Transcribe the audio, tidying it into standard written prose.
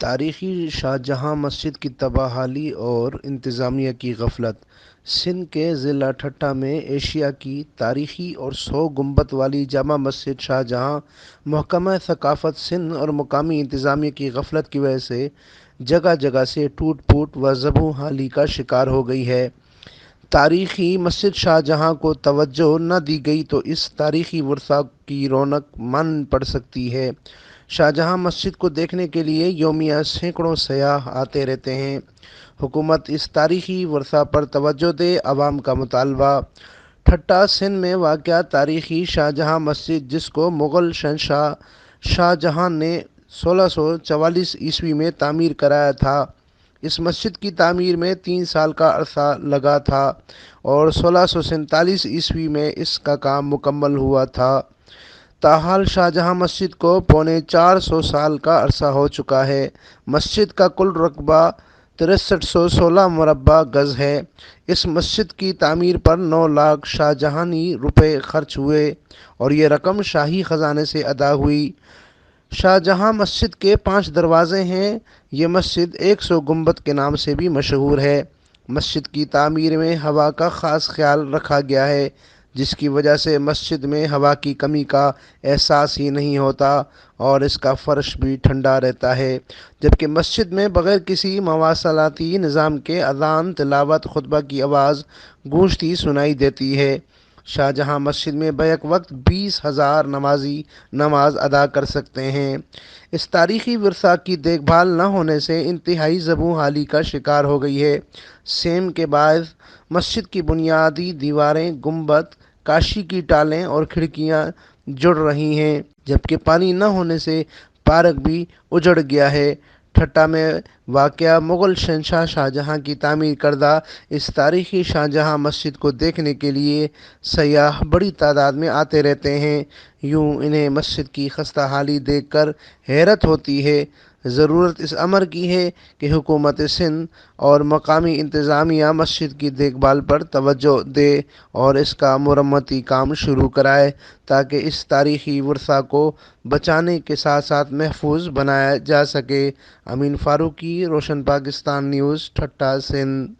تاریخی شاہجہاں مسجد کی تباہی اور انتظامیہ کی غفلت۔ سندھ کے ضلع ٹھٹہ میں ایشیا کی تاریخی اور 100 گنبد والی جامع مسجد شاہجہاں محکمہ ثقافت سندھ اور مقامی انتظامیہ کی غفلت کی وجہ سے جگہ جگہ سے ٹوٹ پھوٹ و زبوں حالی کا شکار ہو گئی ہے۔ تاریخی مسجد شاہجہاں کو توجہ نہ دی گئی تو اس تاریخی ورثہ کی رونق مان پڑ سکتی ہے۔ شاہجہاں مسجد کو دیکھنے کے لیے یومیہ سینکڑوں سیاح آتے رہتے ہیں۔ حکومت اس تاریخی ورثہ پر توجہ دے، عوام کا مطالبہ۔ ٹھٹہ سندھ میں واقع تاریخی شاہجہاں مسجد، جس کو مغل شہنشاہ شاہجہاں نے 1644 میں تعمیر کرایا تھا، اس مسجد کی تعمیر میں 3 سال کا عرصہ لگا تھا اور 1647 میں اس کا کام مکمل ہوا تھا۔ تاحال شاہجہاں مسجد کو 450 سال کا عرصہ ہو چکا ہے۔ مسجد کا کل رقبہ 6316 مربع گز ہے۔ اس مسجد کی تعمیر پر 9 لاکھ شاہجہانی روپے خرچ ہوئے اور یہ رقم شاہی خزانے سے ادا ہوئی۔ شاہجہاں مسجد کے 5 دروازے ہیں۔ یہ مسجد 100 گنبد کے نام سے بھی مشہور ہے۔ مسجد کی تعمیر میں ہوا کا خاص خیال رکھا گیا ہے، جس کی وجہ سے مسجد میں ہوا کی کمی کا احساس ہی نہیں ہوتا اور اس کا فرش بھی ٹھنڈا رہتا ہے، جبکہ مسجد میں بغیر کسی مواصلاتی نظام کے اذان، تلاوت، خطبہ کی آواز گونجتی سنائی دیتی ہے۔ شاہجہاں مسجد میں بیک وقت 20,000 نمازی نماز ادا کر سکتے ہیں۔ اس تاریخی ورثہ کی دیکھ بھال نہ ہونے سے انتہائی زبوں حالی کا شکار ہو گئی ہے۔ سیم کے باعث مسجد کی بنیادی دیواریں، گنبد، کاشی کی ٹالیں اور کھڑکیاں جڑ رہی ہیں، جبکہ پانی نہ ہونے سے پارک بھی اجڑ گیا ہے۔ ٹھٹہ میں واقع مغل شہنشاہ شاہجہاں کی تعمیر کردہ اس تاریخی شاہجہاں مسجد کو دیکھنے کے لیے سیاح بڑی تعداد میں آتے رہتے ہیں۔ یوں انہیں مسجد کی خستہ حالی دیکھ کر حیرت ہوتی ہے۔ ضرورت اس امر کی ہے کہ حکومت سندھ اور مقامی انتظامیہ مسجد کی دیکھ بھال پر توجہ دے اور اس کا مرمتی کام شروع کرائے، تاکہ اس تاریخی ورثہ کو بچانے کے ساتھ ساتھ محفوظ بنایا جا سکے۔ امین فاروقی، روشن پاکستان نیوز، ٹھٹہ، سندھ۔